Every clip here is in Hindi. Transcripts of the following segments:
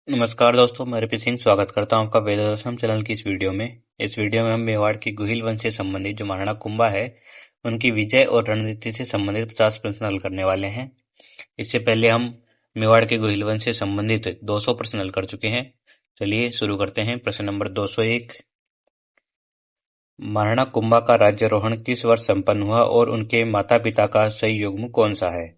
नमस्कार दोस्तों, मैं रिपी सिंह स्वागत करता हूं आपका वेद दर्शन चैनल की इस वीडियो में। इस वीडियो में हम मेवाड़ की गुहिल वंश से संबंधित जो महाराणा कुंभा है उनकी विजय और रणनीति से संबंधित 50 प्रश्न हल करने वाले हैं। इससे पहले हम मेवाड़ के गुहिल वंश से संबंधित 200 प्रश्न हल कर चुके हैं। चलिए शुरू करते हैं। प्रश्न नंबर 201, महाराणा कुंभा का राज्यारोहण किस वर्ष संपन्न हुआ और उनके माता पिता का सही युग्म कौन सा है?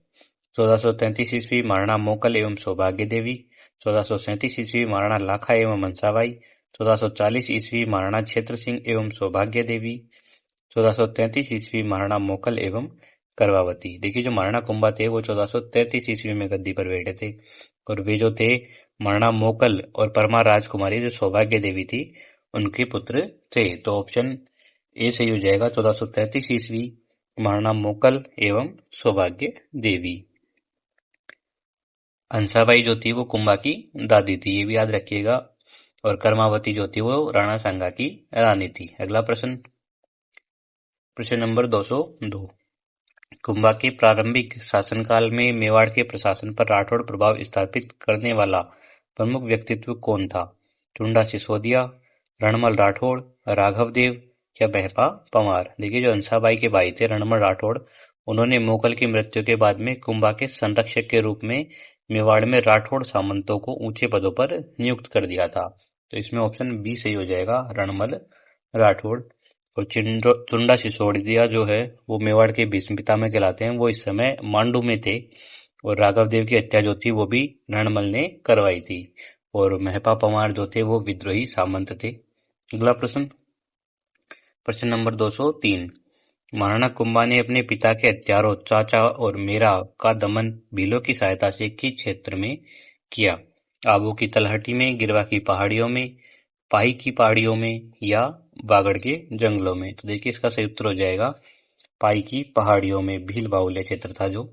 1433 ईस्वी महाराणा मोकल एवं सौभाग्य देवी, 1437 ईस्वी महाराणा लाखा एवं मनसाबाई, 1440 ईस्वी महाराणा क्षेत्र सिंह एवं सौभाग्य देवी, 1433 ईस्वी महाराणा मोकल एवं करवावती। देखिए, जो महाराणा कुंभा थे वो 1433 ईस्वी में गद्दी पर बैठे थे और वे जो थे महाराणा मोकल और परमार राजकुमारी जो सौभाग्य देवी थी उनके पुत्र थे। तो ऑप्शन ए सही हो जाएगा, 1433 ईस्वी महाराणा मोकल एवं सौभाग्य देवी। हंसाबाई जो थी वो कुंभा की दादी थी, ये भी याद रखिएगा। और कर्मावती जो थी वो राणा सांगा की रानी थी। अगला प्रश्न, प्रश्न नंबर 202, कुंभा के प्रारंभिक शासनकाल में मेवाड़ के प्रशासन पर राठौड़ प्रभाव स्थापित करने वाला प्रमुख व्यक्तित्व कौन था? चुंडा सिसोदिया, रणमल राठौड़, राघव देव या महपा पंवार? देखिए, जो हंसाबाई के भाई थे रणमल राठौड़, उन्होंने मोगल की मृत्यु के बाद में कुंभा के संरक्षक के रूप में मेवाड़ में राठौड़ सामंतों को ऊंचे पदों पर नियुक्त कर दिया था। तो इसमें ऑप्शन बी सही हो जाएगा, रणमल राठौड़। और चुंडा सिसोदिया जो है वो मेवाड़ के भीष्म पितामह कहलाते हैं। वो इस समय मांडू में थे और राघव देव की हत्या जो थी वो भी रणमल ने करवाई थी। और महपा पंवार जो थे वो विद्रोही सामंत थे। अगला प्रश्न, प्रश्न नंबर 203, महाराणा कुंभा ने अपने पिता के हत्यारों चाचा और मेरा का दमन भीलों की सहायता से किस क्षेत्र में किया? आबू की तलहटी में, गिरवा की पहाड़ियों में, पाही की पहाड़ियों में या बागड़ के जंगलों में? तो देखिए, इसका सही उत्तर हो जाएगा पाही की पहाड़ियों में। भील बाहुल्य क्षेत्र था जो।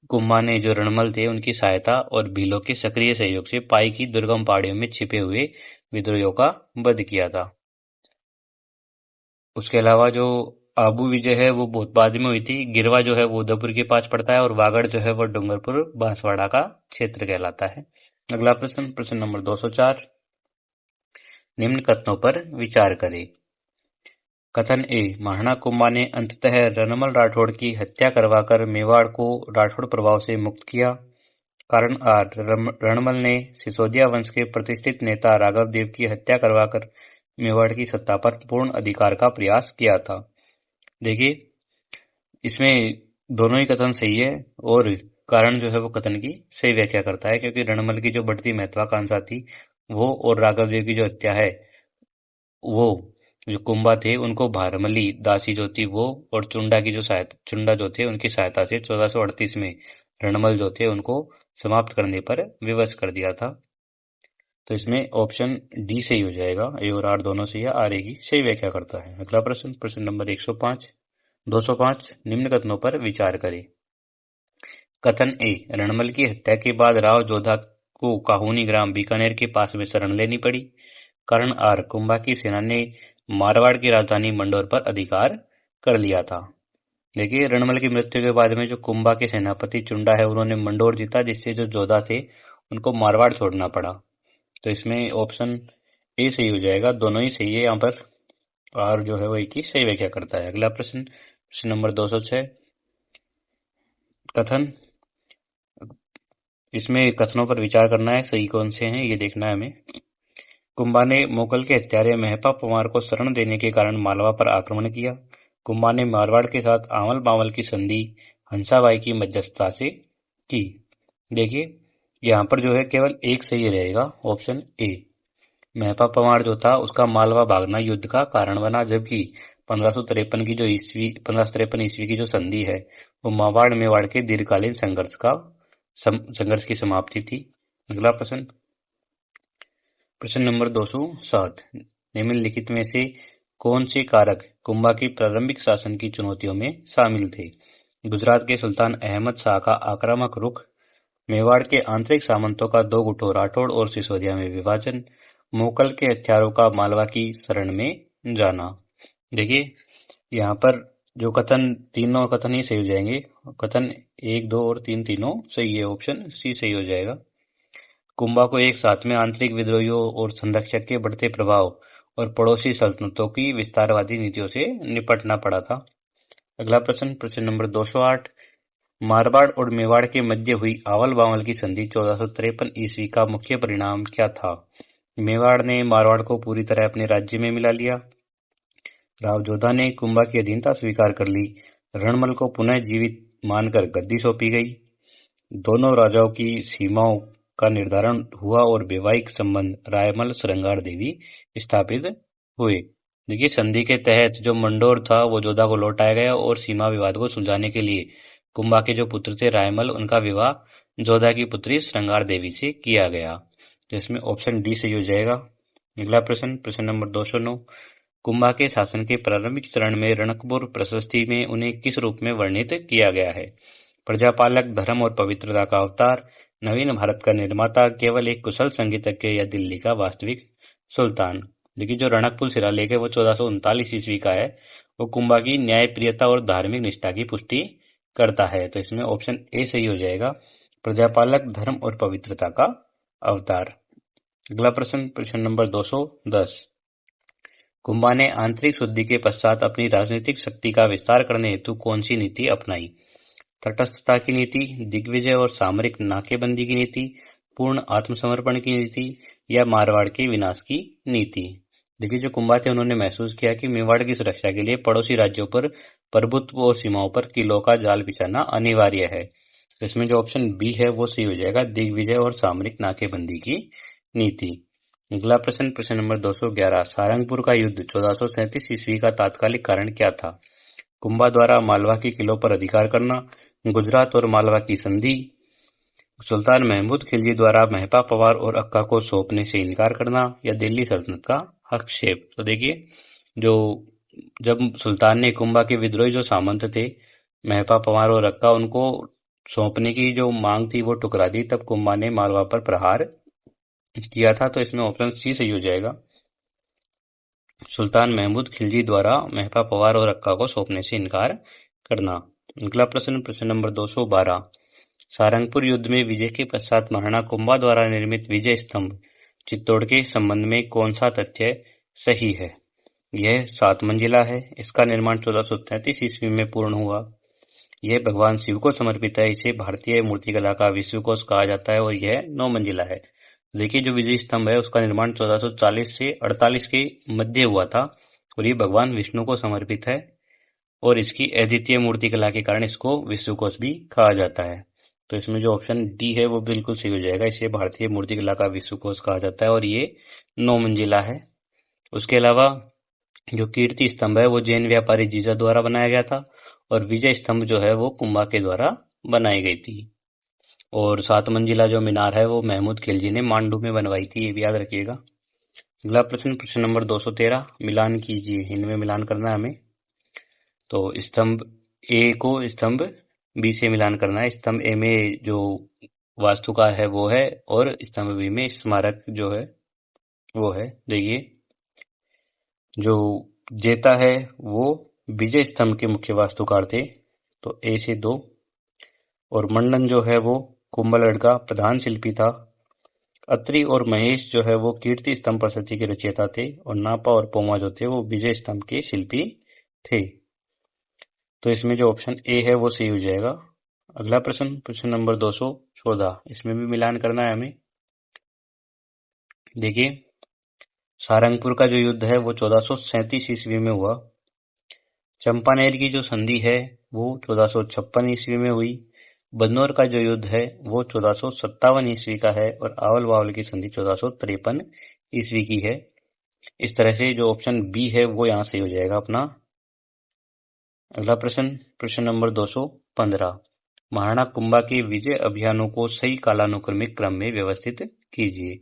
कुंभा ने जो रणमल थे उनकी सहायता और भीलों के सक्रिय सहयोग से पाही की दुर्गम पहाड़ियों में छिपे हुए विद्रोहियों का वध किया था। उसके अलावा जो आबू विजय है वो बहुत बाद में हुई थी। गिरवा जो है वो उदयपुर के पास पड़ता है और वागड़ जो है वो डूंगरपुर बांसवाड़ा का क्षेत्र कहलाता है। अगला प्रश्न, प्रश्न नंबर 204, निम्न कथनों पर विचार करें। कथन ए, महाराणा कुंभा ने अंततः रणमल राठौड़ की हत्या करवाकर मेवाड़ को राठौड़ प्रभाव से मुक्त किया। कारण आर, रणमल ने सिसोदिया वंश के प्रतिष्ठित नेता राघव देव की हत्या करवाकर मेवाड़ की सत्ता पर पूर्ण अधिकार का प्रयास किया था। देखिए, इसमें दोनों ही कथन सही है और कारण जो है वो कथन की सही व्याख्या करता है, क्योंकि रणमल की जो बढ़ती महत्वाकांक्षा थी वो और राघव देव की जो हत्या है वो जो कुंभा थे उनको भारमली दासी जो थी वो और चुंडा जो थे उनकी सहायता से 1438 में रणमल जो थे उनको समाप्त करने पर विवश कर दिया था। तो इसमें ऑप्शन डी सही हो जाएगा। ए और आर दोनों सही है, आर ए की सही व्याख्या करता है। अगला प्रश्न, प्रश्न नंबर 205, निम्न कथनों पर विचार करें। कथन ए, रणमल की हत्या के बाद राव जोधा को काहुनी ग्राम बीकानेर के पास में शरण लेनी पड़ी। कारण आर, कुंभा की सेना ने मारवाड़ की राजधानी मंडोर पर अधिकार कर लिया था। देखिए, रणमल की मृत्यु के बाद में जो कुंभा के सेनापति चुंडा है उन्होंने मंडोर जीता, जिससे जो जोधा थे उनको मारवाड़ छोड़ना पड़ा। तो इसमें ऑप्शन ए सही हो जाएगा, दोनों ही सही है यहाँ पर। आर जो है वो एक ही सही व्याख्या करता है। अगला प्रश्न, प्रश्न नंबर 206, कथन, इसमें कथनों पर विचार करना है, सही कौन से हैं ये देखना है हमें। कुंभा ने मोगल के हत्यारे महपा पंवार को शरण देने के कारण मालवा पर आक्रमण किया। कुंभा ने मारवाड़ के साथ आंवल बावल की संधि हंसाबाई की मध्यस्थता से की। देखिए, यहाँ पर जो है केवल एक सही रहेगा, ऑप्शन ए। महपा पंवार जो था उसका मालवा भागना युद्ध का कारण बना, जबकि 1553 ईस्वी की जो संधि है वो मावाड़ मेवाड़ के दीर्घकालीन संघर्ष की समाप्ति थी। अगला प्रश्न, प्रश्न नंबर 207, निम्नलिखित में से कौन से कारक कुंभा की प्रारंभिक शासन की चुनौतियों में शामिल थे? गुजरात के सुल्तान अहमद शाह का आक्रामक रुख, मेवाड़ के आंतरिक सामंतों का दो गुटों राठौड़ और सिसोदिया में विभाजन, मोकल के हथियारों का मालवा की शरण में जाना। देखिए, यहाँ पर जो कथन, तीनों कथन ही सही हो जाएंगे। कथन 1, 2 और 3 तीनों सही है, ऑप्शन सी सही हो जाएगा। कुंभा को एक साथ में आंतरिक विद्रोहियों और संरक्षक के बढ़ते प्रभाव और पड़ोसी सल्तनतों की विस्तारवादी नीतियों से निपटना पड़ा था। अगला प्रश्न, प्रश्न नंबर 208। मारवाड़ और मेवाड़ के मध्य हुई आवल बावल की संधि 1453 ईस्वी का मुख्य परिणाम क्या था? मेवाड़ ने मारवाड़ को पूरी तरह अपने राज्य में मिला लिया। राव जोधा ने कुंभा की अधीनता स्वीकार कर ली। रणमल को पुनः जीवित मानकर गद्दी सौंपी गई। दोनों राजाओं की सीमाओं का निर्धारण हुआ और वैवाहिक संबंध रायमल श्रृंगार देवी स्थापित हुए। देखिए, संधि के तहत जो मंडोर था वो जोधा को लौटाया गया और सीमा विवाद को सुलझाने के लिए कुंभा के जो पुत्र थे रायमल, उनका विवाह जोधा की पुत्री श्रृंगार देवी से किया गया। जिसमें ऑप्शन डी सही हो जाएगा। अगला प्रश्न, प्रश्न नंबर 209। कुंभा के शासन के प्रारंभिक चरण में रणकपुर प्रशस्ति में उन्हें किस रूप में वर्णित किया गया है? प्रजापालक, धर्म और पवित्रता का अवतार, नवीन भारत का निर्माता, केवल एक कुशल संगीतज्ञ या दिल्ली का वास्तविक सुल्तान। देखिए, जो रणकपुर शिलालेख है वो 1439 ईस्वी का है। वो कुंभा की न्यायप्रियता और धार्मिक निष्ठा की पुष्टि करता है। तो इसमें ऑप्शन ए सही हो जाएगा, प्रजापालक, धर्म और पवित्रता का अवतार। अगला प्रश्न, प्रश्न नंबर 210। कुंभा ने आंतरिक शुद्धि के पश्चात अपनी राजनीतिक शक्ति का विस्तार करने हेतु कौन सी नीति अपनाई? तटस्थता की नीति, दिग्विजय और सामरिक नाकेबंदी की नीति, पूर्ण आत्मसमर्पण की नीति या मारवाड़ के विनाश की नीति? देखिए, जो कुंभा थे उन्होंने महसूस किया कि मेवाड़ की सुरक्षा के लिए पड़ोसी राज्यों पर प्रभुत्व और सीमाओं पर किलों का जाल बिछाना अनिवार्य है। तो इसमें जो ऑप्शन बी है वो सही हो जाएगा, दिग्विजय और सामरिक नाकेबंदी की नीति। अगला प्रश्न, प्रश्न नंबर 211। सारंगपुर का युद्ध 1437 ईस्वी का तात्कालिक कारण क्या था? कुंभा द्वारा मालवा के किलों पर अधिकार करना, गुजरात और मालवा की संधि, सुल्तान महमूद खिलजी द्वारा महपा पवार और अक्का को सौंपने से इनकार करना या दिल्ली सल्तनत का हस्तक्षेप। तो देखिए, जो जब सुल्तान ने कुंभा के विद्रोही जो सामंत थे महपा पवार और अक्का, उनको सौंपने की जो मांग थी वो ठुकरा दी, तब कुंभा ने मालवा पर प्रहार किया था। तो इसमें ऑप्शन सी सही हो जाएगा, सुल्तान महमूद खिलजी द्वारा महपा पवार और अक्का को सौंपने से इनकार करना। अगला प्रश्न, प्रश्न नंबर 212। सारंगपुर युद्ध में विजय के पश्चात महाराणा कुंभा द्वारा निर्मित विजय स्तंभ चित्तौड़ के संबंध में कौन सा तथ्य सही है? यह 7 मंजिला है। इसका निर्माण 1433 ईस्वी में पूर्ण हुआ। यह भगवान शिव को समर्पित है। इसे भारतीय मूर्तिकला का विश्वकोश कहा जाता है और यह 9 मंजिला है। देखिए, जो विजय स्तंभ है उसका निर्माण 1440 से 48 के मध्य हुआ था और ये भगवान विष्णु को समर्पित है और इसकी अद्वितीय मूर्तिकला के कारण इसको विश्वकोश भी कहा जाता है। तो इसमें जो ऑप्शन डी है वो बिल्कुल सही हो जाएगा, इसे भारतीय मूर्तिकला का विश्वकोश कहा जाता है और ये 9 मंजिला है। उसके अलावा जो कीर्ति स्तंभ है वो जैन व्यापारी जीजा द्वारा बनाया गया था और विजय स्तंभ जो है वो कुंभा के द्वारा बनाई गई थी। और 7 मंजिला जो मीनार है वो महमूद खिलजी ने मांडू में बनवाई थी, ये भी याद रखिएगा। अगला प्रश्न, प्रश्न नंबर 213। मिलान कीजिए, इनमें मिलान करना है हमें। तो स्तंभ ए को स्तंभ बी से मिलान करना है। स्तंभ ए में जो वास्तुकार है वो है और स्तंभ बी में स्मारक जो है वो है। देखिए, जो जेता है वो विजय स्तंभ के मुख्य वास्तुकार थे, तो ए से 2। और मंडन जो है वो कुंभलगढ़ का प्रधान शिल्पी था। अत्रि और महेश जो है वो कीर्ति स्तंभ प्रशस्ति के रचयिता थे और नापा और पोमा जो थे वो विजय स्तंभ के शिल्पी थे। तो इसमें जो ऑप्शन ए है वो सही हो जाएगा। अगला प्रश्न, प्रश्न नंबर 214। इसमें भी मिलान करना है हमें। देखिए, सारंगपुर का जो युद्ध है वो 1437 ईस्वी में हुआ। चंपानेर की जो संधि है वो 1456 ईस्वी में हुई। बदनौर का जो युद्ध है वो 1457 ईस्वी का है और आवल बावल की संधि 1453 ईस्वी की है। इस तरह से जो ऑप्शन बी है वो यहाँ सही हो जाएगा अपना। अगला प्रश्न, प्रश्न नंबर 215। महाराणा कुंभा के विजय अभियानों को सही कालानुक्रमिक क्रम में व्यवस्थित कीजिए।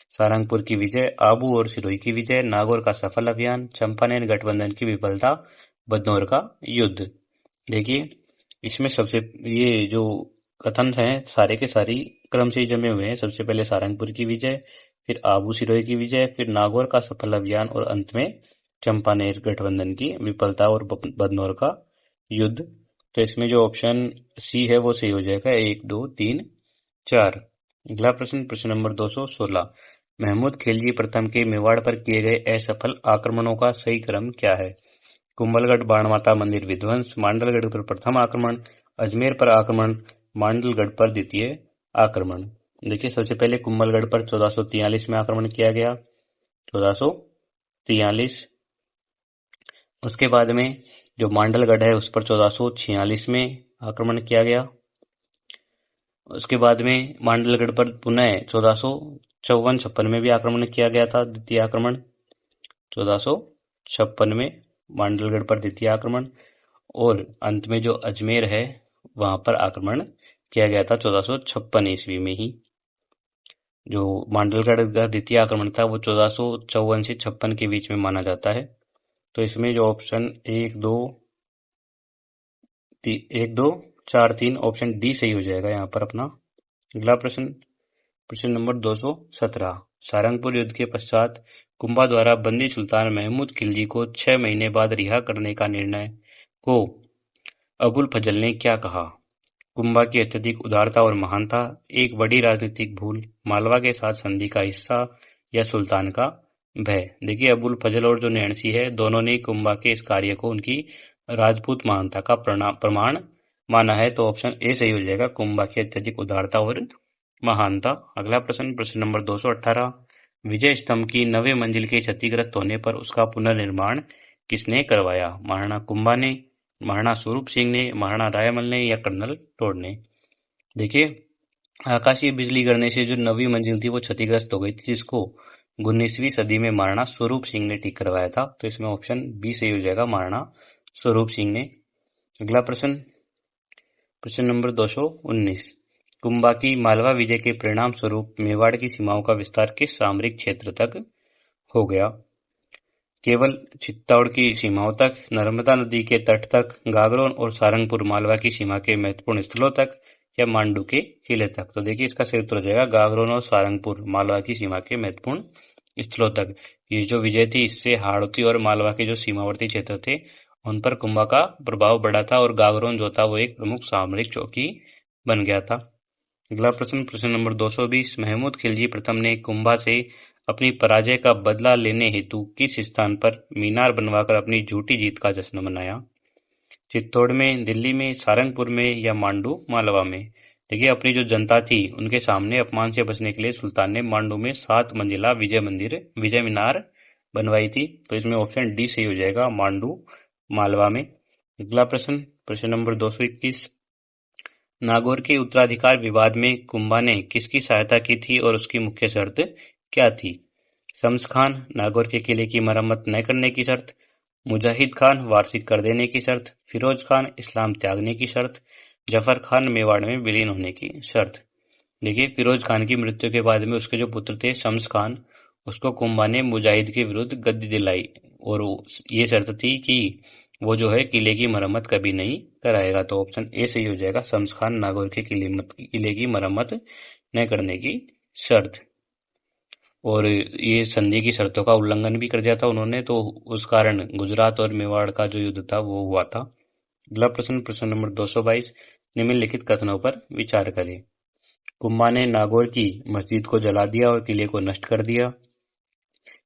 सारंगपुर की विजय, आबू और सिरोही की विजय, नागौर का सफल अभियान, चंपानेर गठबंधन की विफलता, बदनौर का युद्ध। देखिए, इसमें सबसे ये जो कथन है सारे के सारी क्रम से जमे हुए हैं। सबसे पहले सारंगपुर की विजय, फिर आबू सिरोही की विजय, फिर नागौर का सफल अभियान और अंत में चंपानेर गठबंधन की विफलता और बदनौर का युद्ध। तो इसमें जो ऑप्शन सी है वो सही हो जाएगा, 1, 2, 3, 4। अगला प्रश्न, प्रश्न नंबर 216। महमूद खिलजी प्रथम के मेवाड़ पर किए गए असफल आक्रमणों का सही क्रम क्या है? कुंभलगढ़ बाणमाता मंदिर विध्वंस, मांडलगढ़ पर प्रथम आक्रमण, अजमेर पर आक्रमण, मांडलगढ़ पर द्वितीय आक्रमण। देखिए, सबसे पहले कुंभलगढ़ पर 1443 में आक्रमण किया गया, 1443। उसके बाद में जो मांडलगढ़ है उस पर 1446 में आक्रमण किया गया। उसके बाद में मांडलगढ़ पर पुनः 1454-56 में भी आक्रमण किया गया था, द्वितीय आक्रमण। 1456 में मांडलगढ़ पर द्वितीय आक्रमण, और अंत में जो अजमेर है वहां पर आक्रमण किया गया था 1456 ईस्वी में ही। जो मांडलगढ़ का द्वितीय आक्रमण था वो 1454 से 56 के बीच में माना जाता है। तो इसमें जो ऑप्शन 1, 2, 4, 3 ऑप्शन डी सही हो जाएगा यहाँ पर अपना। अगला प्रश्न, प्रश्न नंबर 217। सारंगपुर युद्ध के पश्चात कुंभा द्वारा बंदी सुल्तान महमूद खिलजी को 6 महीने बाद रिहा करने का निर्णय को अबुल फजल ने क्या कहा? कुंभा की अत्यधिक उदारता और महानता, एक बड़ी राजनीतिक भूल, मालवा के साथ संधि का हिस्सा, या सुल्तान का भय। देखिए, अबुल फजल और जो नैणसी है दोनों ने कुंभा के इस कार्य को उनकी राजपूत महानता का प्रमाण माना है। तो ऑप्शन ए सही हो जाएगा, कुंभा की अत्यधिक उदारता और महानता। अगला प्रश्न, प्रश्न नंबर 218। विजय स्तंभ की 9वें मंजिल के क्षतिग्रस्त होने पर उसका पुनर्निर्माण किसने करवाया? महाराणा कुंभा ने, महाराणा स्वरूप सिंह ने, महाराणा रायमल ने, या कर्नल टोड ने? देखिए, आकाशीय बिजली गिरने से जो 9वीं मंजिल थी वो क्षतिग्रस्त हो गई थी, जिसको 19वीं सदी में महाराणा स्वरूप सिंह ने ठीक करवाया था। तो इसमें ऑप्शन बी सही हो जाएगा, महाराणा स्वरूप सिंह ने। अगला प्रश्न, प्रश्न नंबर 219। कुंभा की मालवा विजय के परिणाम स्वरूप मेवाड़ की सीमाओं का विस्तार किस सामरिक क्षेत्र तक हो गया? केवल चित्तौड़ की सीमाओं तक, नर्मदा नदी के तट तक, गागरोन और सारंगपुर मालवा की सीमा के महत्वपूर्ण स्थलों तक, या मांडू के किले तक? तो देखिए, इसका सही उत्तर हो जाएगा गागरोन और सारंगपुर मालवा की सीमा के महत्वपूर्ण स्थलों तक। ये जो विजय थी इससे हाड़ौती और मालवा के जो सीमावर्ती क्षेत्र थे उन पर कुंभा का प्रभाव बढ़ा था, और गागरोन जो था वो एक प्रमुख सामरिक चौकी बन गया था। अगला प्रश्न, प्रश्न नंबर 220। महमूद खिलजी प्रथम ने कुंभा से अपनी पराजय का बदला लेने हेतु किस स्थान पर मीनार बनवाकर अपनी झूठी जीत का जश्न मनाया? चित्तौड़ में, दिल्ली में, सारंगपुर में, या मांडू मालवा में? देखिए, अपनी जो जनता थी उनके सामने अपमान से बचने के लिए सुल्तान ने मांडू में 7 मंजिला विजय मीनार बनवाई थी। तो इसमें ऑप्शन डी सही हो जाएगा, मांडू मालवा में। अगला प्रश्न, प्रश्न नंबर 221। नागौर के उत्तराधिकार विवाद में कुंभा ने किसकी सहायता की थी और उसकी मुख्य शर्त क्या थी? शम्स खान, नागौर के किले की मरम्मत न करने की शर्त, मुजाहिद खान, वार्षिक कर देने की शर्त, फिरोज खान, इस्लाम त्यागने की शर्त, जफर खान, मेवाड़ में विलीन होने की शर्त। देखिए, फिरोज खान की मृत्यु के बाद में उसके जो पुत्र थे शम्स खान, उसको कुंभा ने मुजाहिद के विरुद्ध गद्दी दिलाई, और ये शर्त थी कि वो जो है किले की मरम्मत कभी नहीं कराएगा। तो ऑप्शन ए सही हो जाएगा, शम्स खान, नागौर के किले की मरम्मत न करने की शर्त। और ये संधि की शर्तों का उल्लंघन भी कर दिया था उन्होंने, तो उस कारण गुजरात और मेवाड़ का जो युद्ध था वो हुआ था। अगला प्रश्न, प्रश्न नंबर 222। निम्नलिखित कथनों पर विचार करें। कुंभा ने नागौर की मस्जिद को जला दिया और किले को नष्ट कर दिया।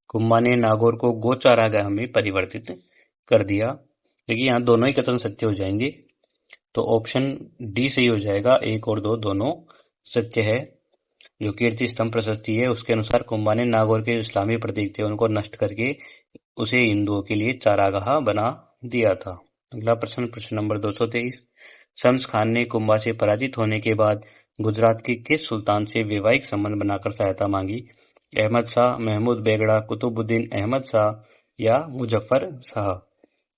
कुंभा ने नागौर को गोचारागाह में परिवर्तित कर दिया। देखिए, यहाँ दोनों ही कथन सत्य हो जाएंगे, तो ऑप्शन डी सही हो जाएगा, 1 और 2 दोनों सत्य है। जो कीर्ति स्तंभ प्रशस्ति है उसके अनुसार कुंभा ने नागौर के इस्लामी प्रतीक थे उनको नष्ट करके उसे हिंदुओं के लिए चारागाह बना दिया था। अगला प्रश्न, प्रश्न नंबर 223। शम्स खान ने कुंभा से पराजित होने के बाद गुजरात के किस सुल्तान से वैवाहिक संबंध बनाकर सहायता मांगी? अहमद शाह, महमूद बेगड़ा, कुतुबुद्दीन अहमद शाह, या मुजफ्फर शाह?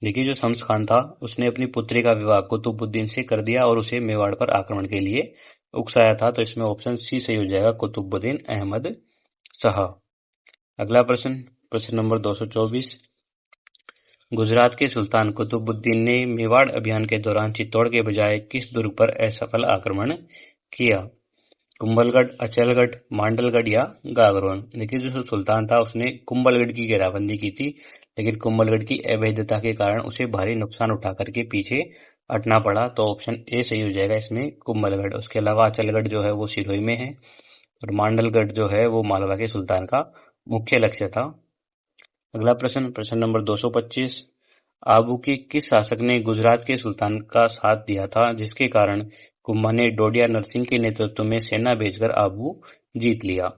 देखिए, जो शम्स खान था उसने अपनी पुत्री का विवाह कुतुबुद्दीन से कर दिया और उसे मेवाड़ पर आक्रमण के लिए उकसाया था। तो इसमें ऑप्शन सी सही हो जाएगा, कुतुबुद्दीन अहमद शाह। अगला प्रश्न, प्रश्न नंबर 224। गुजरात के सुल्तान कुतुबुद्दीन ने मेवाड़ अभियान के दौरान चित्तौड़ के बजाय किस दुर्ग पर असफल आक्रमण किया? कुंभलगढ़, अचलगढ़, मांडलगढ़, या गागरोन? देखिए, जो सुल्तान था उसने कुंभलगढ़ की घेराबंदी की थी, लेकिन कुंभलगढ़ की अवैधता के कारण उसे भारी नुकसान उठा करके पीछे हटना पड़ा। तो ऑप्शन ए सही हो जाएगा इसमें, कुंभलगढ़। उसके अलावा अचलगढ़ जो है वो सिरोही में है, और मांडलगढ़ जो है वो मालवा के सुल्तान का मुख्य लक्ष्य था। अगला प्रश्न, प्रश्न नंबर 225। आबू के किस शासक ने गुजरात के सुल्तान का साथ दिया था, जिसके कारण कुंभा ने डोडिया नरसिंह के नेतृत्व में सेना भेजकर आबू जीत लिया?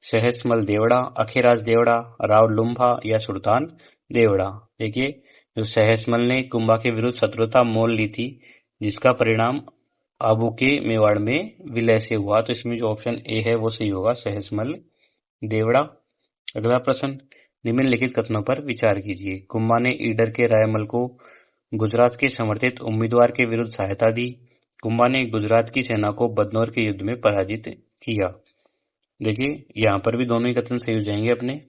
सहसमल देवड़ा, अखेराज देवड़ा, राव लुम्भा या सुल्तान देवड़ा? देखिए, जो सहसमल ने कुंभा के विरुद्ध शत्रुता मोल ली थी, जिसका परिणाम आबू के मेवाड़ में विलय से हुआ, तो इसमें जो ऑप्शन ए है वो सही होगा, सहसमल देवड़ा। अगला प्रश्न, निम्नलिखित कथनों पर विचार कीजिए। कुंभा ने ईडर के रायमल को गुजरात के समर्थित उम्मीदवार के विरुद्ध सहायता दी। कुंभा ने गुजरात की सेना को बदनौर के युद्ध में पराजित किया। देखिए, यहाँ पर भी दोनों ही कथन सही हो जाएंगे अपने।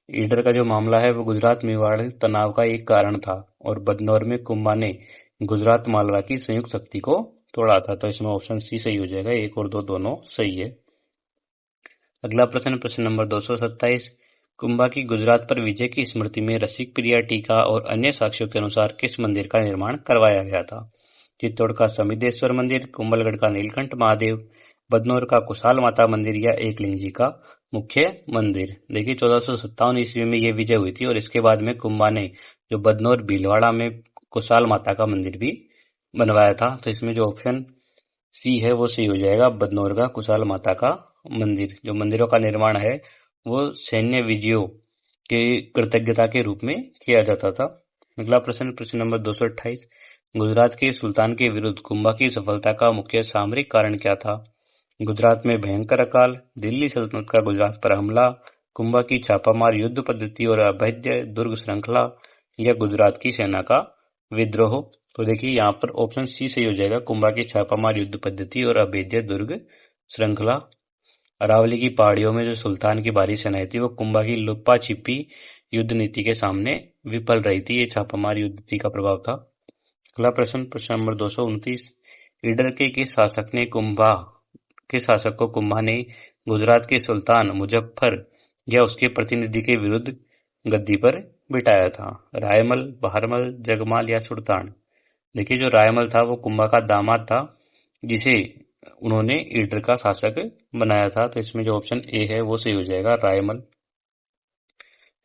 ईडर का जो मामला है वो गुजरात मेवाड़ तनाव का एक कारण था और बदनौर में कुंभा ने गुजरात मालवा की संयुक्त शक्ति को तोड़ा था, तो इसमें ऑप्शन सी सही हो जाएगा। 1 और 2 दोनों सही है। अगला प्रश्न, प्रश्न नंबर 227। कुंभा की गुजरात पर विजय की स्मृति में रसिक प्रिया टीका और अन्य साक्ष्यों के अनुसार किस मंदिर का निर्माण करवाया गया था? चित्तौड़ का समिदेश्वर मंदिर, कुंभलगढ़ का नीलकंठ महादेव, बदनौर का कुशाल माता मंदिर या एकलिंग जी का मुख्य मंदिर? देखिए, 1457 ईस्वी में ये विजय हुई थी और इसके बाद में कुंभा ने जो बदनौर भीलवाड़ा में कुशाल माता का मंदिर भी बनवाया था, तो इसमें जो ऑप्शन सी है वो सही हो जाएगा, बदनौर का कुशाल माता का मंदिर। जो मंदिरों का निर्माण है वो सैन्य विजयों के कृतज्ञता के रूप में किया जाता था। अगला प्रश्न, प्रश्न नंबर 228। गुजरात के सुल्तान के विरुद्ध कुंभा की सफलता का मुख्य सामरिक कारण क्या था? गुजरात में भयंकर अकाल, दिल्ली सल्तनत का गुजरात पर हमला, कुंभा की छापामार युद्ध पद्धति और अभेद्य दुर्ग श्रृंखला या गुजरात की सेना का विद्रोह? तो देखिए, यहाँ पर ऑप्शन सी सही हो जाएगा, कुंभा की छापामार युद्ध पद्धति और अभेद्य दुर्ग श्रृंखला। अरावली की पहाड़ियों में जो सुल्तान की भारी सेनाएं थी वो कुंभा की लुप्पा छिपी युद्ध नीति के सामने विफल रही थी। ये छापामार युद्ध नीति का प्रभाव था। अगला प्रश्न, प्रश्न नंबर 229। ईडर के किस शासक को कुंभा ने गुजरात के सुल्तान मुजफ्फर या उसके प्रतिनिधि के विरुद्ध गद्दी पर बिठाया था? रायमल, बहरमल, जगमाल या सुल्तान? देखिए, जो रायमल था वो कुंभा का दामाद था, जिसे उन्होंने ईडर का शासक बनाया था, तो इसमें जो ऑप्शन ए है वो सही हो जाएगा, रायमल।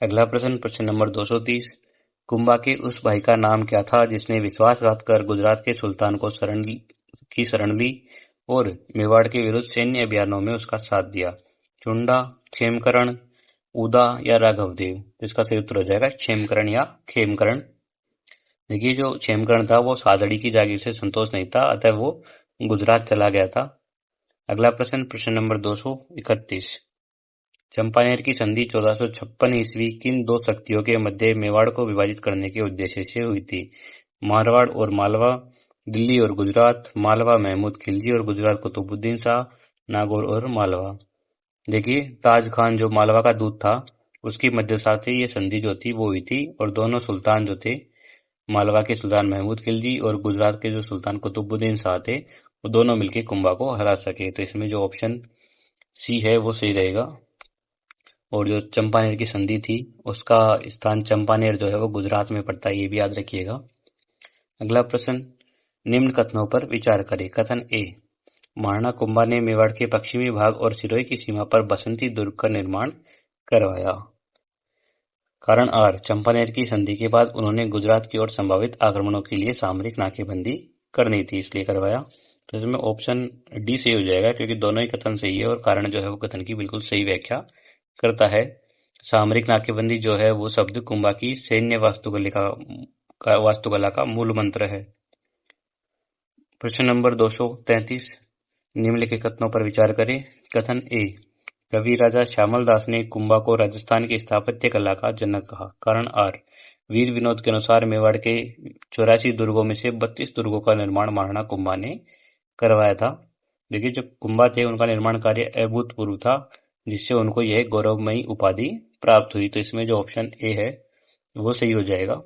अगला प्रश्न, प्रश्न नंबर 230। कुंभा के उस भाई का नाम क्या था जिसने विश्वासघात कर गुजरात के सुल्तान को शरण ली और मेवाड़ के विरुद्ध सैन्य अभियानों में उसका साथ दिया? चुंडा, क्षेमकरण, उदा या राघवदेव? इसका सही उत्तर हो जाएगा क्षेमकरण या खेमकरण। देखिए, जो क्षेमकरण था वो सादड़ी की जागीर से संतोष नहीं था, अतः वो गुजरात चला गया था। अगला प्रश्न, प्रश्न नंबर 231। चंपानेर की संधि 1456 ईस्वी किन दो शक्तियों के मध्य मेवाड़ को विभाजित करने के उद्देश्य से हुई थी? मारवाड़ और मालवा, दिल्ली और गुजरात, मालवा महमूद खिलजी और गुजरात कुतुबुद्दीन शाह, नागौर और मालवा? देखिए, ताज खान जो मालवा का दूत था उसकी मध्यस्थता से ये संधि जो थी वो हुई थी और दोनों सुल्तान जो थे, मालवा के सुल्तान महमूद खिलजी और गुजरात के जो सुल्तान कुतुबुद्दीन शाह थे, वो दोनों मिलकर कुंभा को हरा सके, तो इसमें जो ऑप्शन सी है वो सही रहेगा। और जो चंपानेर की संधि थी उसका स्थान चंपानेर जो है वो गुजरात में पड़ता है, ये भी याद रखिएगा। अगला प्रश्न, निम्न कथनों पर विचार करें। कथन ए, महाराणा कुंभा ने मेवाड़ के पश्चिमी भाग और सिरोही की सीमा पर बसंती दुर्ग का निर्माण करवाया। कारण आर, चंपानेर की संधि के बाद उन्होंने गुजरात की ओर संभावित आक्रमणों के लिए सामरिक नाकेबंदी करनी थी, इसलिए करवाया। तो इसमें ऑप्शन डी सही हो जाएगा, क्योंकि दोनों ही कथन सही है और कारण जो है वो कथन की बिल्कुल सही व्याख्या करता है। सामरिक नाकेबंदी जो है वो शब्द कुंभा की सैन्य वास्तुकला का मूल मंत्र है। प्रश्न नंबर 233। निम्नलिखित कथनों पर विचार करें। कथन ए, कवि राजा श्यामल दास ने कुंभा को राजस्थान की स्थापत्य कला का जनक कहा। कारण आर, वीर विनोद के अनुसार मेवाड़ के 84 दुर्गों में से 32 दुर्गों का निर्माण महाराणा कुंभा ने करवाया था। देखिए, जो कुंभा थे उनका निर्माण कार्य अभूतपूर्व था, जिससे उनको यह गौरवमयी उपाधि प्राप्त हुई। तो इसमें जो ऑप्शन ए है वो सही हो जाएगा।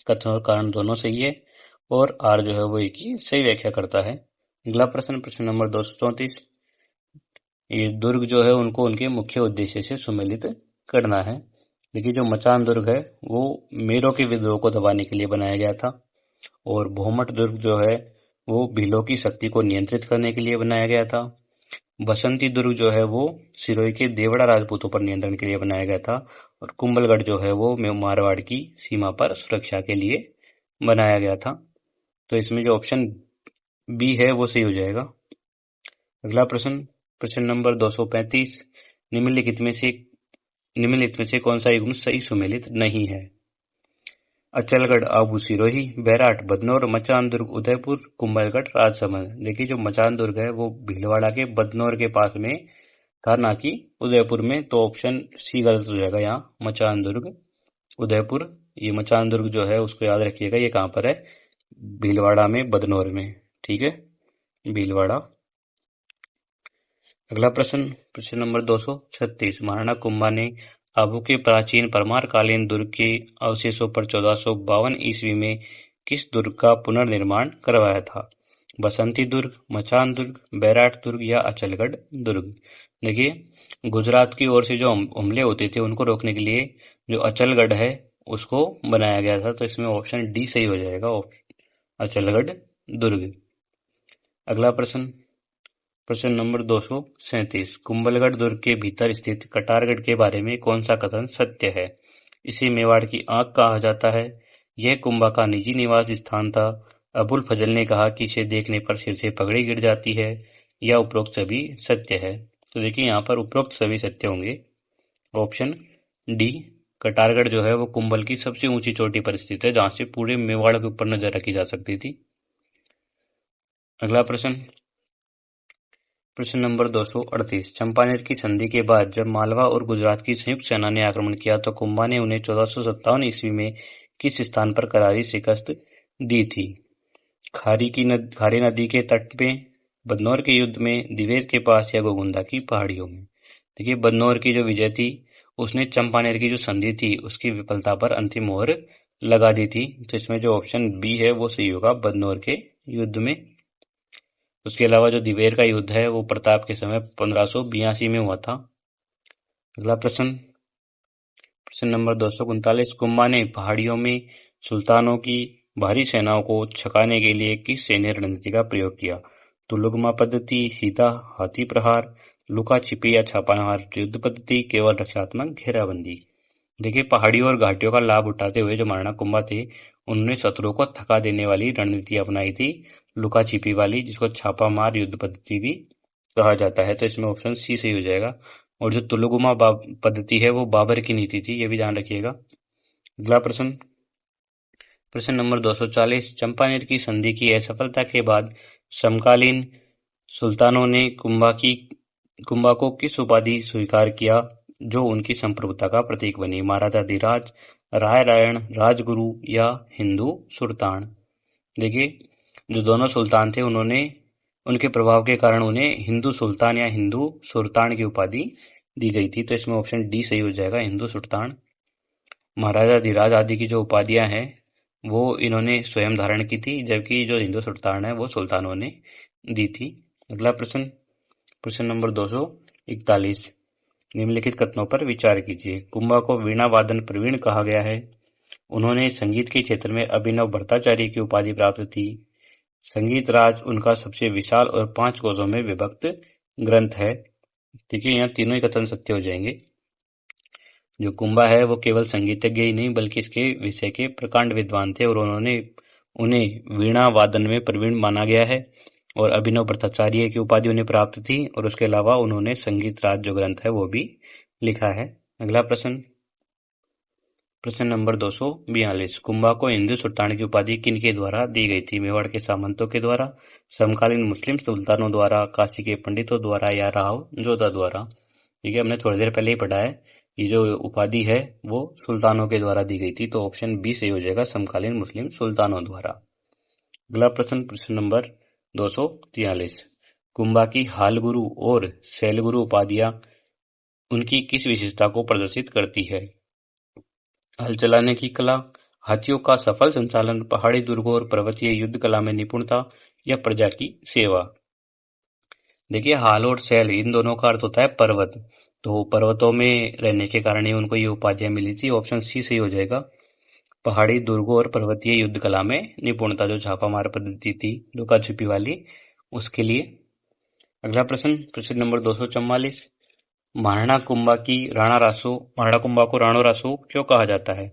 कथन और कारण दोनों सही है और आर जो है वो एक ही सही व्याख्या करता है। अगला प्रश्न, प्रश्न नंबर 234। ये दुर्ग जो है उनको उनके मुख्य उद्देश्य से सुमेलित करना है। देखिए, जो मचान दुर्ग है वो मेरों के विद्रोह को दबाने के लिए बनाया गया था और भोमट दुर्ग जो है वो भीलों की शक्ति को नियंत्रित करने के लिए बनाया गया था। बसंती दुर्ग जो है वो सिरोही के देवड़ा राजपूतों पर नियंत्रण के लिए बनाया गया था और कुंभलगढ़ जो है वो मारवाड़ की सीमा पर सुरक्षा के लिए बनाया गया था। तो इसमें जो ऑप्शन बी है वो सही हो जाएगा। अगला प्रश्न, प्रश्न नंबर 235, निम्नलिखित में से कौन सा युग्म सही सुमेलित नहीं है? अचलगढ़ आबू सिरोही, बैराट बदनौर, मचान दुर्ग उदयपुर, कुंभलगढ़ राजसमंद। देखिए जो मचान दुर्ग है वो भीलवाड़ा के बदनौर के पास में था, ना कि उदयपुर में। तो ऑप्शन सी गलत हो जाएगा यहाँ, मचान दुर्ग उदयपुर। ये मचान दुर्ग जो है उसको याद रखिएगा, ये कहाँ पर है? भीलवाड़ा में, बदनौर में। ठीक है, भीलवाड़ा। अगला प्रश्न, प्रश्न नंबर 236, महाराणा कुंभा ने आबू के प्राचीन परमार कालीन दुर्ग के अवशेषों पर 1452 ईस्वी में किस दुर्ग का पुनर्निर्माण करवाया था? बसंती दुर्ग, मचान दुर्ग, बैराट दुर्ग या अचलगढ़ दुर्ग। देखिए गुजरात की ओर से जो हमले होते थे उनको रोकने के लिए जो अचलगढ़ है उसको बनाया गया था। तो इसमें ऑप्शन डी सही हो जाएगा, अचलगढ़ दुर्ग। अगला प्रश्न, प्रश्न नंबर 237, कुंभलगढ़ दुर्ग के भीतर स्थित कटारगढ़ के बारे में कौन सा कथन सत्य है? इसे मेवाड़ की आंख कहा जाता है, यह कुंभा का निजी निवास स्थान था, अबुल फजल ने कहा कि इसे देखने पर सिर से पगड़ी गिर जाती है, या उपरोक्त सभी सत्य है। तो देखिए यहाँ पर उपरोक्त सभी सत्य होंगे। ऑप्शन डी, कटारगढ़ जो है वो कुंभल की सबसे ऊंची चोटी पर स्थित है, जहां से पूरे मेवाड़ के ऊपर नजर रखी जा सकती थी। अगला प्रश्न, प्रश्न नंबर 238, चंपानेर की संधि के बाद जब मालवा और गुजरात की संयुक्त सेना ने आक्रमण किया तो कुंभा ने उन्हें 1457 ईस्वी में किस स्थान पर करारी शिकस्त दी थी? खारी नदी के तट पे, बदनौर के युद्ध में, दिवेर के पास या गोगुंदा की पहाड़ियों में। देखिए बदनौर की जो विजय थी उसने चंपानेर की जो संधि थी उसकी विफलता पर अंतिम मोहर लगा दी थी। तो इसमें जो ऑप्शन बी है वो सही होगा, बदनौर के युद्ध में। उसके अलावा जो दिवेर का युद्ध है वो प्रताप के समय 1582 में हुआ था। अगला प्रश्न, प्रश्न नंबर 239, कुंभा ने पहाड़ियों में सुल्तानों की भारी सेनाओं को छकाने के लिए किस सैन्य रणनीति का प्रयोग किया? तुलुगमा पद्धति, सीधा हाथी प्रहार, लुका छिपी या छापामार युद्ध पद्धति, केवल रक्षात्मक घेराबंदी। देखिए पहाड़ियों और घाटियों का लाभ उठाते हुए जो महाराणा कुंभा थे उन्होंने शत्रु को थका देने वाली रणनीति अपनाई थी, लुका छिपी वाली, जिसको छापामार युद्ध पद्धति भी कहा जाता है। तो इसमें ऑप्शन सी सही हो जाएगा। और जो तुलुगमा पद्धति है वो बाबर की नीति थी, ये भी ध्यान रखिएगा। अगला प्रश्न, प्रश्न नंबर 240, चंपानेर की संधि की असफलता के बाद समकालीन सुल्तानों ने कुंभा को किस उपाधि स्वीकार किया जो उनकी संप्रभुता का प्रतीक बनी? महाराजाधिराज, राय रायण, राजगुरु या हिंदू सुल्तान। देखिए जो दोनों सुल्तान थे उन्होंने उनके प्रभाव के कारण उन्हें हिंदू सुल्तान या हिंदू सुल्तान की उपाधि दी गई थी। तो इसमें ऑप्शन डी सही हो जाएगा, हिंदू सुल्तान। महाराजाधिराज आदि की जो उपाधियां हैं वो इन्होंने स्वयं धारण की थी, जबकि जो हिंदू सुल्तान है वो सुल्तानों ने दी थी। अगला प्रश्न, प्रश्न नंबर 241, निम्नलिखित कथनों पर विचार कीजिए। कुंभा को वीणा वादन प्रवीण कहा गया है, उन्होंने संगीत के क्षेत्र में अभिनव भट्टाचार्य की उपाधि प्राप्त थी, संगीत राज उनका सबसे विशाल और 5 कोशों में विभक्त ग्रंथ है। देखिए यहाँ तीनों ही कथन सत्य हो जाएंगे। जो कुंभा है वो केवल संगीतज्ञ ही नहीं बल्कि इसके विषय के प्रकांड विद्वान थे और उन्हें वीणा वादन में प्रवीण माना गया है और अभिनव भट्टाचार्य की उपाधि उन्हें प्राप्त थी। और उसके अलावा उन्होंने संगीत राज जो ग्रंथ है वो भी लिखा है। अगला प्रश्न, प्रश्न नंबर 242, कुंभा को हिंदू सुल्तान की उपाधि किनके द्वारा दी गई थी? मेवाड़ के सामंतों के द्वारा, समकालीन मुस्लिम सुल्तानों द्वारा, काशी के पंडितों द्वारा या राव जोधा द्वारा। ठीक है, हमने थोड़ी देर पहले ही पढ़ा है, ये जो उपाधि है वो सुल्तानों के द्वारा दी गई थी। तो ऑप्शन बी सही हो जाएगा, समकालीन मुस्लिम सुल्तानों द्वारा। अगला प्रश्न, प्रश्न नंबर 243, कुंभा की हाल गुरु और शैल गुरु उपाधियां उनकी किस विशेषता को प्रदर्शित करती है? हल चलाने की कला, हाथियों का सफल संचालन, पहाड़ी दुर्गों और पर्वतीय युद्ध कला में निपुणता या प्रजा की सेवा। देखिए हाल और शैल इन दोनों का अर्थ होता है पर्वत, तो पर्वतों में रहने के कारण ही उनको ये उपाधियां मिली थी। ऑप्शन सी सही हो जाएगा, पहाड़ी दुर्गों और पर्वतीय युद्ध कला में निपुणता, जो छापामार पद्धति थी लुका छिपी वाली, उसके लिए। अगला प्रश्न, प्रश्न नंबर 244। महाराणा कुंभा को राणो रासो क्यों कहा जाता है?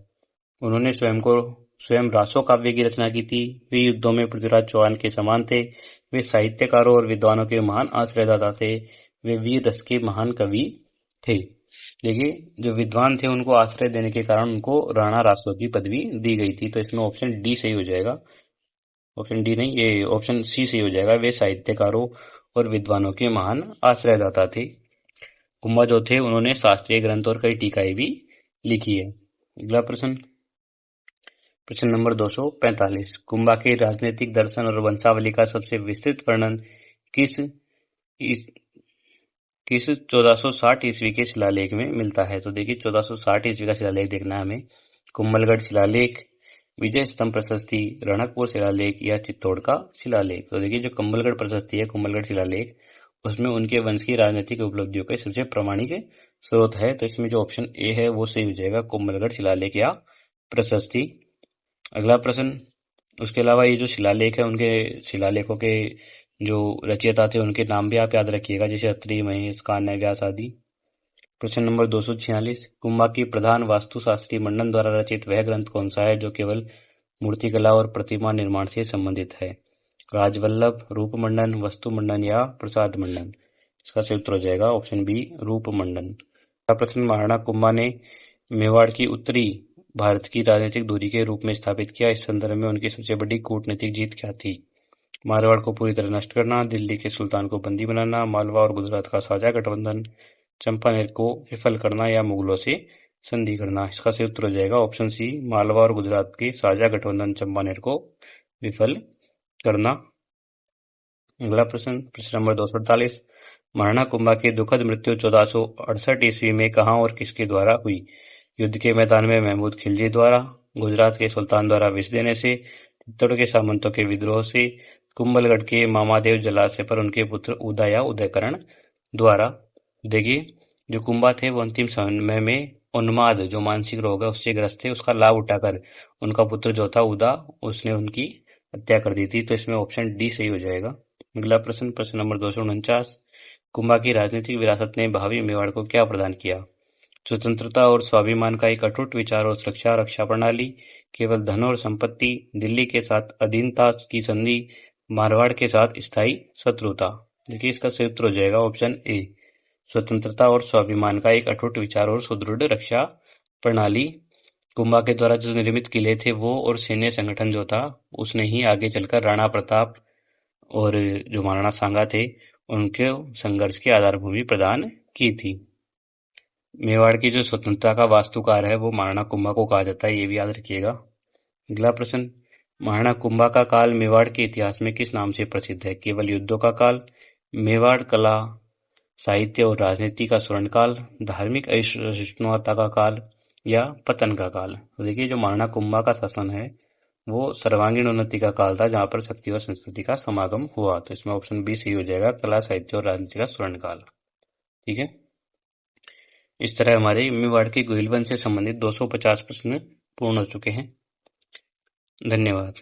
उन्होंने स्वयं रासो काव्य की रचना की थी। वे युद्धों में पृथ्वीराज चौहान के समान थे। वे साहित्यकारों और विद्वानों के महान आश्रयदाता थे। वे वीर रस के महान कवि थे। देखिए, जो विद्वान थे उनको आश्रय देने के कारण उनको राणा रासो की पदवी दी गई थी। तो इसमें ऑप्शन डी सही हो जाएगा। ऑप्शन डी नहीं, ये ऑप्शन सी सही हो जाएगा। वे साहित्यकारों और विद्वानों के महान आश्रयदाता थे। कुंभा जो थे उन्होंने शास्त्रीय ग्रंथ और कई टीकाएं भी लिखी है। अगला प्रश्न, प्रश्न नंबर 245। कुंभा के राजनीतिक दर्शन और वंशावली का सबसे विस्तृत वर्णन किस 1460 ईस्वी के शिलालेख में मिलता है? तो देखिए, 1460 ईस्वी का शिलालेख देखना है हमें। कुंभलगढ़ शिलालेख, विजय स्तंभ प्रशस्ति, रणकपुर शिलालेख या चित्तौड़ का शिलालेख। तो देखिए, जो कुंभलगढ़ प्रशस्ति है, कुंभलगढ़ शिलालेख, उसमें उनके वंश की राजनीतिक उपलब्धियों का सबसे प्रामाणिक स्रोत है। तो इसमें जो ऑप्शन ए है वो सही हो जाएगा, कुंभलगढ़ शिलालेख या प्रशस्ति। अगला प्रश्न, उसके अलावा ये जो शिलालेख है, उनके शिलालेखों के जो रचयिता थे उनके नाम भी आप याद रखिएगा, जैसे अत्रि, महेश, कान्य, व्यास आदि। प्रश्न नंबर 246। कुंभा की प्रधान वास्तुशास्त्री मंडन द्वारा रचित वह ग्रंथ कौन सा है जो केवल मूर्तिकला और प्रतिमा निर्माण से संबंधित है? राजवल्लभ, रूप मंडन, वस्तु मंडन या प्रसाद मंडन? इसका सही उत्तर हो जाएगा ऑप्शन बी, रूप मंडन। अगला प्रश्न, महाराणा कुंभा ने मेवाड़ की उत्तरी भारत की राजनीतिक धुरी के रूप में स्थापित किया। इस संदर्भ में उनकी सबसे बड़ी कूटनीतिक जीत क्या थी? मारवाड़ को पूरी तरह नष्ट करना, दिल्ली के सुल्तान को बंदी बनाना, मालवा और गुजरात का साझा गठबंधन, चंपानेर को विफल करना या मुगलों से संधि करना? इसका सही उत्तर हो जाएगा ऑप्शन सी, मालवा और गुजरात के साझा गठबंधन, चंपानेर को विफल करना। अगला प्रश्न, प्रश्न नंबर 248। महाराणा कुंभा की दुखद मृत्यु 1468 ईस्वी में कहां और किसके द्वारा हुई? युद्ध के मैदान में महमूद खिलजी द्वारा, गुजरात के सुल्तान द्वारा विष देने से, चित्तौड़ के सामंतों के विद्रोह से, कुंभलगढ़ के मामादेव जलाशय पर उनके पुत्र उदय या उदयकरण द्वारा? देखिए, जो कुंभा थे वो अंतिम समय में उन्माद, जो मानसिक रोग है, उससे ग्रस्त थे। उसका लाभ उठाकर उनका पुत्र जो था उदा, उसने उनकी हत्या कर दी थी। तो इसमें ऑप्शन डी सही हो जाएगा। अगला प्रश्न, प्रश्न नंबर 249। कुंभा की राजनीतिक विरासत ने भावी मेवाड़ को क्या प्रदान किया? स्वतंत्रता और स्वाभिमान का एक अटूट विचार और सुरक्षा रक्षा प्रणाली, केवल धन और संपत्ति, दिल्ली के साथ अधीनता की संधि, मारवाड़ के साथ स्थायी शत्रुता? देखिए, इसका सही उत्तर हो जाएगा ऑप्शन ए, स्वतंत्रता और स्वाभिमान का एक अटूट विचार और सुदृढ़ रक्षा प्रणाली। कुंभा के द्वारा जो निर्मित किले थे वो और सैन्य संगठन जो था, उसने ही आगे चलकर राणा प्रताप और जो महाराणा सांगा थे उनके संघर्ष की आधारभूमि प्रदान की थी। मेवाड़ की जो स्वतंत्रता का वास्तुकार है वो महाराणा कुंभा को कहा जाता है, ये भी याद रखिएगा। अगला प्रश्न, महाराणा कुंभा का काल मेवाड़ के इतिहास में किस नाम से प्रसिद्ध है? केवल युद्धों का काल, मेवाड़ कला, साहित्य और राजनीति का स्वर्ण काल, धार्मिक असहिष्णुता का काल या पतन का काल? तो देखिए, जो महाराणा कुंभा का शासन है वो सर्वांगीण उन्नति का काल था, जहां पर शक्ति और संस्कृति का समागम हुआ। तो इसमें ऑप्शन बी सही हो जाएगा, कला, साहित्य और राजनीति का स्वर्ण काल। ठीक है, इस तरह हमारे मेवाड़ के गोहिलवंश से संबंधित 250 प्रश्न पूर्ण हो चुके हैं। धन्यवाद।